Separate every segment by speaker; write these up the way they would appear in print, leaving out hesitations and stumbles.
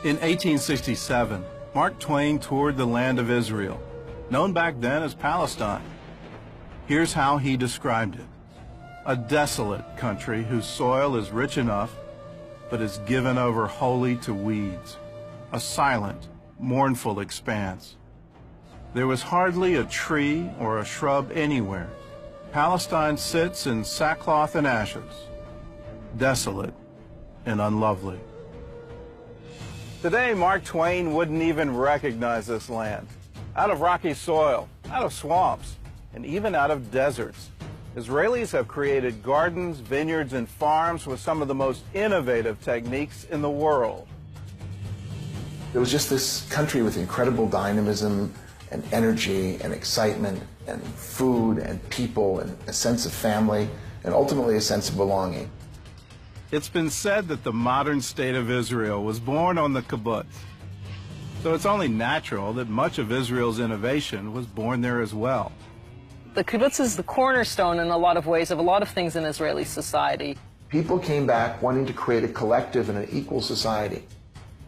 Speaker 1: In 1867, Mark Twain toured the land of Israel, known back then as Palestine. Here's how he described it: a desolate country whose soil is rich enough, but is given over wholly to weeds, a silent, mournful expanse. There was hardly a tree or a shrub anywhere. Palestine sits in sackcloth and ashes, desolate and unlovely. Today, Mark Twain wouldn't even recognize this land. Out of rocky soil, out of swamps, and even out of deserts, Israelis have created gardens, vineyards, and farms with some of the most innovative techniques in the world.
Speaker 2: It was just this country with incredible dynamism and energy and excitement and food and people and a sense of family and ultimately a sense of belonging.
Speaker 1: It's been said that the modern state of Israel was born on the kibbutz. So it's only natural that much of Israel's innovation was born there as well.
Speaker 3: The kibbutz is the cornerstone in a lot of ways of a lot of things in Israeli society.
Speaker 2: People came back wanting to create a collective and an equal society.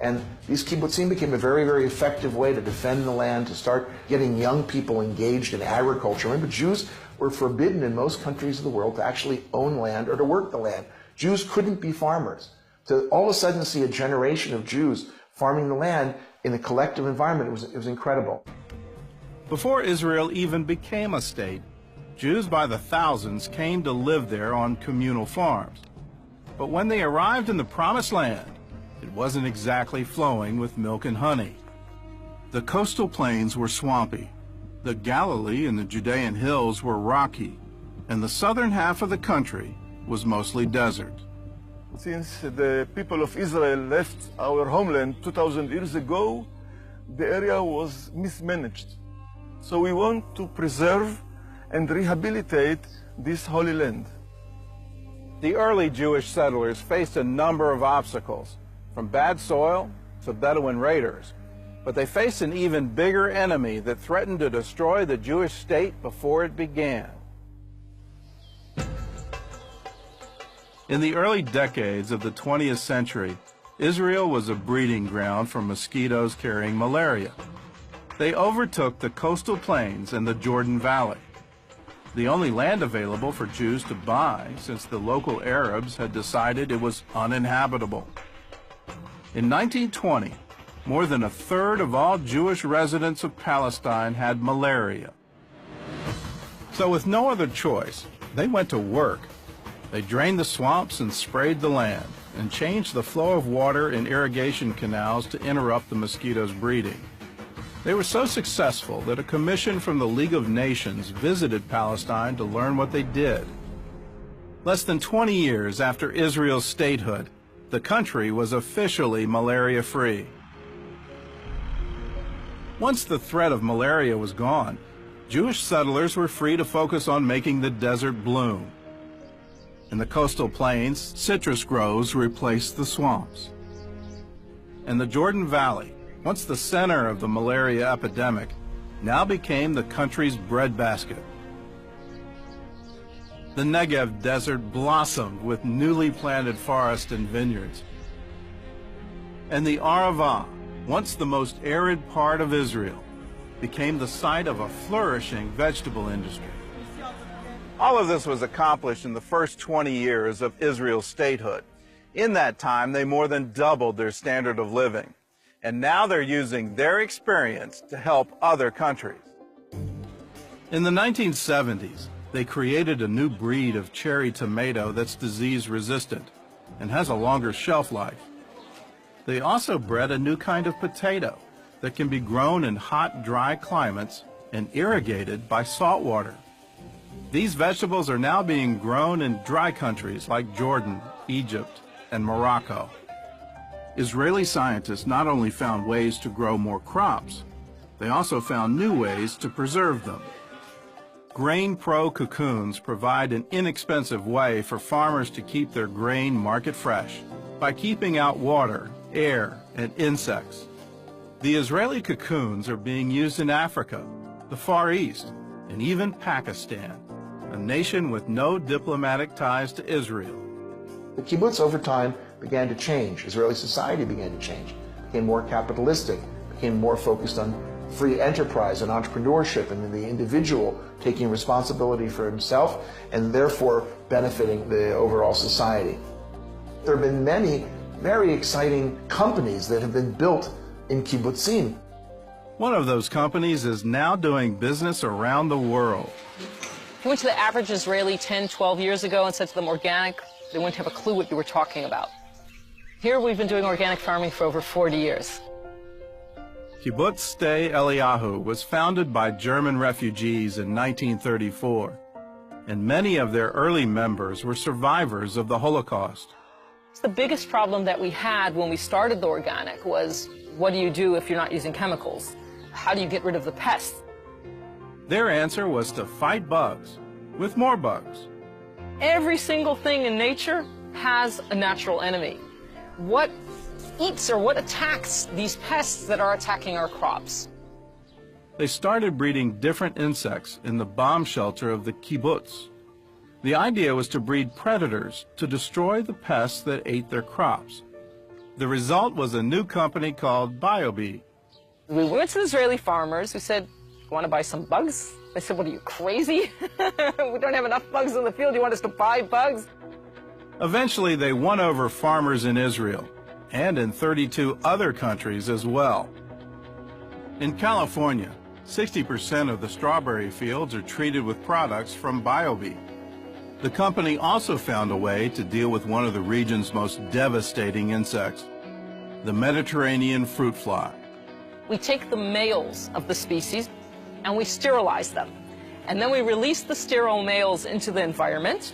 Speaker 2: And these kibbutzim became a very, very effective way to defend the land, to start getting young people engaged in agriculture. Remember, Jews were forbidden in most countries of the world to actually own land or to work the land. Jews couldn't be farmers. To all of a sudden see a generation of Jews farming the land in a collective environment, it was incredible.
Speaker 1: Before Israel even became a state, Jews by the thousands came to live there on communal farms. But when they arrived in the Promised Land, it wasn't exactly flowing with milk and honey. The coastal plains were swampy. The Galilee and the Judean hills were rocky, and the southern half of the country was mostly desert.
Speaker 4: Since the people of Israel left our homeland 2,000 years ago, the area was mismanaged. So we want to preserve and rehabilitate this holy land.
Speaker 1: The early Jewish settlers faced a number of obstacles, from bad soil to Bedouin raiders, but they faced an even bigger enemy that threatened to destroy the Jewish state before it began. In the early decades of the 20th century, Israel was a breeding ground for mosquitoes carrying malaria. They overtook the coastal plains and the Jordan Valley, the only land available for Jews to buy since the local Arabs had decided it was uninhabitable. In 1920, more than a third of all Jewish residents of Palestine had malaria. So with no other choice, they went to work. They drained the swamps and sprayed the land, and changed the flow of water in irrigation canals to interrupt the mosquitoes' breeding. They were so successful that a commission from the League of Nations visited Palestine to learn what they did. Less than 20 years after Israel's statehood, the country was officially malaria-free. Once the threat of malaria was gone, Jewish settlers were free to focus on making the desert bloom. In the coastal plains, citrus groves replaced the swamps. And the Jordan Valley, once the center of the malaria epidemic, now became the country's breadbasket. The Negev desert blossomed with newly planted forests and vineyards. And the Arava, once the most arid part of Israel, became the site of a flourishing vegetable industry. All of this was accomplished in the first 20 years of Israel's statehood. In that time, they more than doubled their standard of living. And now they're using their experience to help other countries. In the 1970s, they created a new breed of cherry tomato that's disease-resistant and has a longer shelf life. They also bred a new kind of potato that can be grown in hot, dry climates and irrigated by salt water. These vegetables are now being grown in dry countries like Jordan, Egypt, and Morocco. Israeli scientists not only found ways to grow more crops, they also found new ways to preserve them. Grain Pro cocoons provide an inexpensive way for farmers to keep their grain market fresh by keeping out water, air, and insects. The Israeli cocoons are being used in Africa, the Far East, and even Pakistan, a nation with no diplomatic ties to Israel.
Speaker 2: The kibbutz over time began to change. Israeli society began to change. became more capitalistic, became more focused on free enterprise and entrepreneurship and the individual taking responsibility for himself and therefore benefiting the overall society. There have been many very exciting companies that have been built in kibbutzim.
Speaker 1: One of those companies is now doing business around the world.
Speaker 3: If you went to the average Israeli 10, 12 years ago and said to them organic, they wouldn't have a clue what you were talking about. Here we've been doing organic farming for over 40 years.
Speaker 1: Kibbutz Sde Eliyahu was founded by German refugees in 1934, and many of their early members were survivors of the Holocaust.
Speaker 3: The biggest problem that we had when we started the organic was, what do you do if you're not using chemicals? How do you get rid of the pests?
Speaker 1: Their answer was to fight bugs with more bugs.
Speaker 3: Every single thing in nature has a natural enemy. What eats or what attacks these pests that are attacking our crops?
Speaker 1: They started breeding different insects in the bomb shelter of the kibbutz. The idea was to breed predators to destroy the pests that ate their crops. The result was a new company called BioBee.
Speaker 3: We went to the Israeli farmers. We said, "You want to buy some bugs?" They said, "What are you, crazy? We don't have enough bugs in the field. You want us to buy bugs?"
Speaker 1: Eventually, they won over farmers in Israel and in 32 other countries as well. In California, 60% of the strawberry fields are treated with products from BioBee. The company also found a way to deal with one of the region's most devastating insects, the Mediterranean fruit fly.
Speaker 3: We take the males of the species and we sterilize them. And then we release the sterile males into the environment.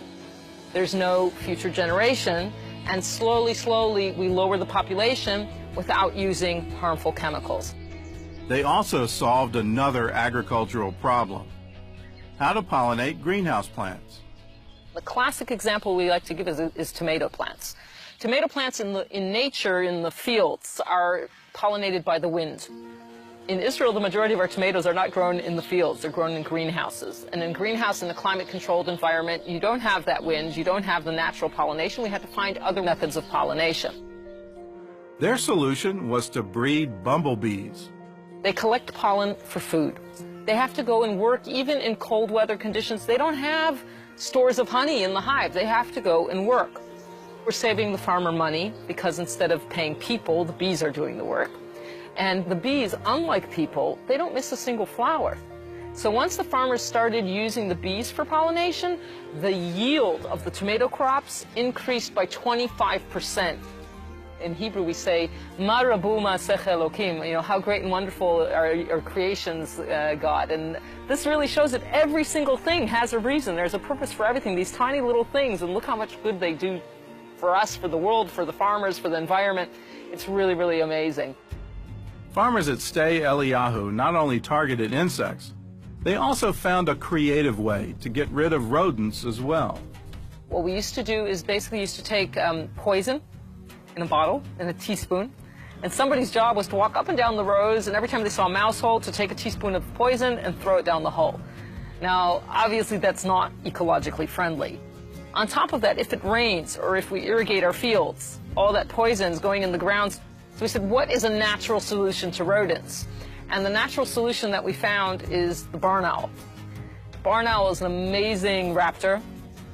Speaker 3: There's no future generation, and slowly, slowly, we lower the population without using harmful chemicals.
Speaker 1: They also solved another agricultural problem: how to pollinate greenhouse plants.
Speaker 3: The classic example we like to give is tomato plants. Tomato plants in nature, in the fields, are pollinated by the wind. In Israel, the majority of our tomatoes are not grown in the fields. They're grown in greenhouses. And in greenhouse, in a climate-controlled environment, you don't have that wind. You don't have the natural pollination. We had to find other methods of pollination.
Speaker 1: Their solution was to breed bumblebees.
Speaker 3: They collect pollen for food. They have to go and work even in cold weather conditions. They don't have stores of honey in the hive. They have to go and work. We're saving the farmer money because instead of paying people, the bees are doing the work. And the bees, unlike people, they don't miss a single flower. So once the farmers started using the bees for pollination, the yield of the tomato crops increased by 25%. In Hebrew we say, Ma rabu ma'asech Elokim, how great and wonderful are creations, God. And this really shows that every single thing has a reason. There's a purpose for everything, these tiny little things, and look how much good they do for us, for the world, for the farmers, for the environment. It's really, really amazing.
Speaker 1: Farmers at Sde Eliyahu not only targeted insects, they also found a creative way to get rid of rodents as well.
Speaker 3: What we used to do is basically used to take poison in a bottle, in a teaspoon, and somebody's job was to walk up and down the rows, and every time they saw a mouse hole, to take a teaspoon of poison and throw it down the hole. Now, obviously that's not ecologically friendly. On top of that, if it rains or if we irrigate our fields, all that poison is going in the ground. So we said, what is a natural solution to rodents? And the natural solution that we found is the barn owl. Barn owl is an amazing raptor.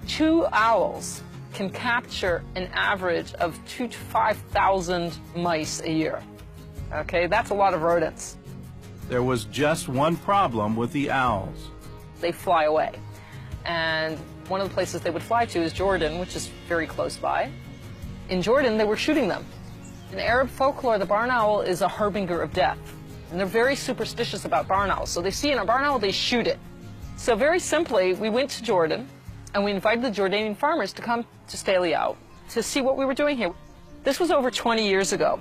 Speaker 3: 2 owls can capture an average of 2,000 to 5,000 mice a year. Okay, that's a lot of rodents.
Speaker 1: There was just one problem with the owls.
Speaker 3: They fly away. And one of the places they would fly to is Jordan, which is very close by. In Jordan, they were shooting them. In Arab folklore, the barn owl is a harbinger of death. And they're very superstitious about barn owls. So they see in a barn owl, they shoot it. So very simply, we went to Jordan, and we invited the Jordanian farmers to come to Sde Eliyahu to see what we were doing here. This was over 20 years ago.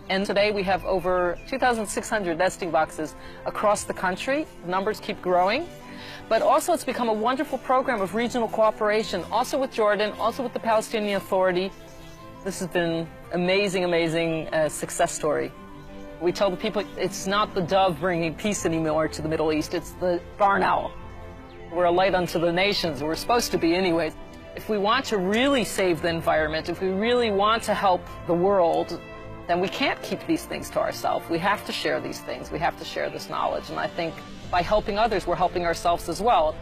Speaker 3: And today we have over 2,600 nesting boxes across the country. The numbers keep growing. But also it's become a wonderful program of regional cooperation, also with Jordan, also with the Palestinian Authority. This has been amazing, amazing success story. We tell the people it's not the dove bringing peace anymore to the Middle East, it's the barn owl. We're a light unto the nations, we're supposed to be anyway. If we want to really save the environment, if we really want to help the world, then we can't keep these things to ourselves. We have to share these things. We have to share this knowledge. And I think by helping others, we're helping ourselves as well.